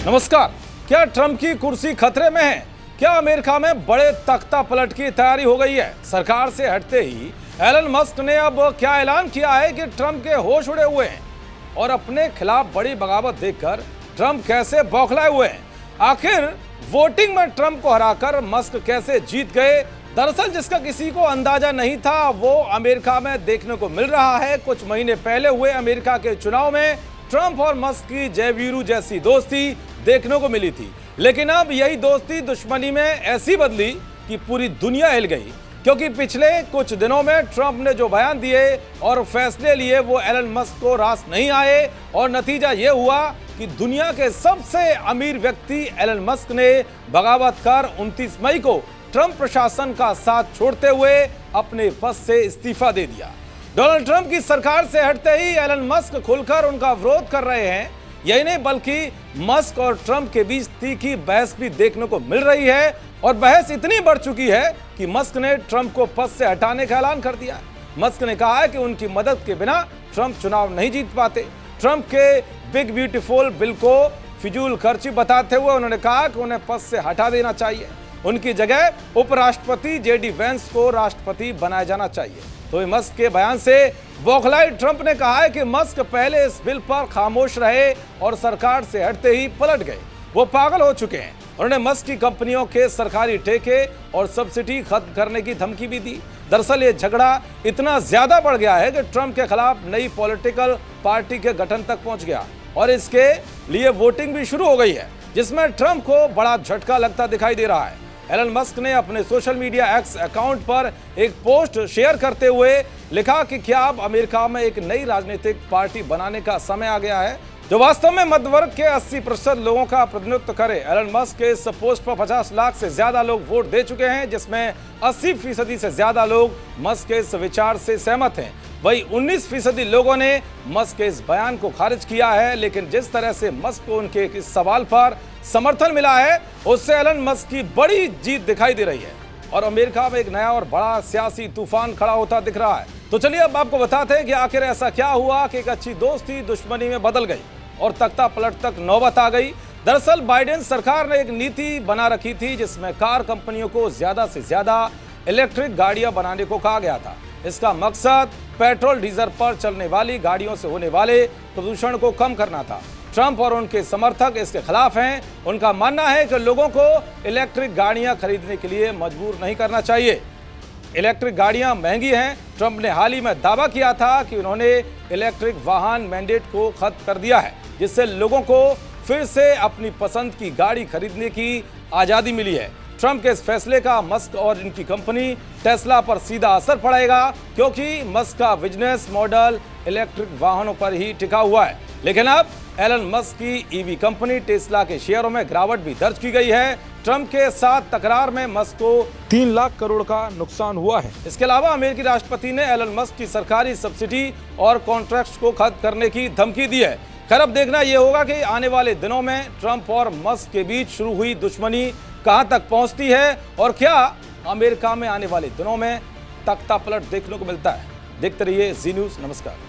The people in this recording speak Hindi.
नमस्कार। क्या ट्रंप की कुर्सी खतरे में है? क्या अमेरिका में बड़े तख्ता पलट की तैयारी हो गई है? सरकार से हटते ही एलन मस्क ने अब क्या ऐलान किया है कि ट्रंप के होश उड़े हुए हैं और अपने खिलाफ बड़ी बगावत देखकर ट्रंप कैसे बौखलाए हुए हैं। आखिर वोटिंग में ट्रंप को हराकर मस्क कैसे जीत गए? दरअसल जिसका किसी को अंदाजा नहीं था वो अमेरिका में देखने को मिल रहा है। कुछ महीने पहले हुए अमेरिका के चुनाव में ट्रंप और मस्क की जय वीरू जैसी दोस्ती देखने को मिली थी, लेकिन अब यही दोस्ती दुश्मनी में ऐसी बदली कि पूरी दुनिया हिल गई। क्योंकि पिछले कुछ दिनों में ट्रंप ने जो बयान दिए और फैसले लिए वो एलन मस्क को रास नहीं आए और नतीजा ये हुआ कि दुनिया के सबसे अमीर व्यक्ति एलन मस्क ने बगावत कर 29 मई को ट्रंप प्रशासन का साथ छोड़ते हुए अपने पद से इस्तीफा दे दिया। डोनाल्ड ट्रंप की सरकार से हटते ही एलन मस्क खुलकर उनका विरोध कर रहे हैं। यही नहीं बल्कि मस्क और ट्रंप के बीच तीखी बहस भी देखने को मिल रही है और बहस इतनी बढ़ चुकी है कि मस्क ने ट्रंप को पद से हटाने का ऐलान कर दिया। मस्क ने कहा है कि उनकी मदद के बिना ट्रंप चुनाव नहीं जीत पाते। ट्रंप के बिग ब्यूटीफुल बिल को फिजूल खर्ची बताते हुए उन्होंने कहा कि उन्हें पद से हटा देना चाहिए। उनकी जगह उपराष्ट्रपति जेडी वेंस को राष्ट्रपति बनाया जाना चाहिए। तो मस्क के बयान से बौखलाए ट्रंप ने कहा है कि मस्क पहले इस बिल पर खामोश रहे और सरकार से हटते ही पलट गए। वो पागल हो चुके हैं। उन्होंने मस्क की कंपनियों के सरकारी ठेके और सब्सिडी खत्म करने की धमकी भी दी। दरअसल ये झगड़ा इतना ज्यादा बढ़ गया है कि ट्रंप के खिलाफ नई पॉलिटिकल पार्टी के गठन तक पहुंच गया और इसके लिए वोटिंग भी शुरू हो गई है, जिसमें ट्रंप को बड़ा झटका लगता दिखाई दे रहा है। एलन मस्क ने अपने सोशल मीडिया एक्स अकाउंट पर एक पोस्ट शेयर करते हुए लिखा कि क्या अब अमेरिका में एक नई राजनीतिक पार्टी बनाने का समय आ गया है जो वास्तव में मध्य वर्ग के 80% लोगों का प्रतिनिधित्व करे। एलन मस्क के इस पोस्ट पर 50 लाख से ज्यादा लोग वोट दे चुके हैं, जिसमें 80% से ज्यादा लोग मस्क के इस विचार से सहमत हैं। वही 19% लोगों ने मस्क के इस बयान को खारिज किया है। लेकिन जिस तरह से मस्क को उनके इस सवाल पर समर्थन मिला है उससे एलन मस्क की बड़ी जीत दिखाई दे रही है और अमेरिका में एक नया और बड़ा सियासी तूफान खड़ा होता दिख रहा है। तो चलिए अब आपको बताते हैं कि आखिर ऐसा क्या हुआ कि एक अच्छी दोस्ती दुश्मनी में बदल गई और तख्ता पलट तक नौबत आ गई। दरअसल बाइडेन सरकार ने एक नीति बना रखी थी जिसमें कार कंपनियों को ज्यादा से ज्यादा इलेक्ट्रिक गाड़ियां बनाने को कहा गया था। इसका मकसद पेट्रोल डीजल पर चलने वाली गाड़ियों से होने वाले प्रदूषण को कम करना था। ट्रंप और उनके समर्थक इसके खिलाफ हैं। उनका मानना है कि लोगों को इलेक्ट्रिक गाड़ियां खरीदने के लिए मजबूर नहीं करना चाहिए। इलेक्ट्रिक गाड़ियां महंगी हैं। ट्रंप ने हाल ही में दावा किया था कि उन्होंने इलेक्ट्रिक वाहन मैंडेट को खत्म कर दिया है, जिससे लोगों को फिर से अपनी पसंद की गाड़ी खरीदने की आज़ादी मिली है। ट्रंप के इस फैसले का मस्क और इनकी कंपनी टेस्ला पर सीधा असर पड़ेगा, क्योंकि मस्क का बिजनेस मॉडल इलेक्ट्रिक वाहनों पर ही टिका हुआ है। लेकिन अब एलन मस्क की ईवी कंपनी टेस्ला के शेयरों में गिरावट भी दर्ज की गई है। ट्रंप के साथ तकरार में मस्क को 3 लाख करोड़ का नुकसान हुआ है। इसके अलावा अमेरिकी राष्ट्रपति ने एलन मस्क की सरकारी सब्सिडी और कॉन्ट्रैक्ट्स को खत्म करने की धमकी दी है। खैर अब देखना यह होगा कि आने वाले दिनों में ट्रंप और मस्क के बीच शुरू हुई दुश्मनी कहां तक पहुंचती है और क्या अमेरिका में आने वाले दिनों में तख्ता पलट देखने को मिलता है। देखते रहिए जी न्यूज़। नमस्कार।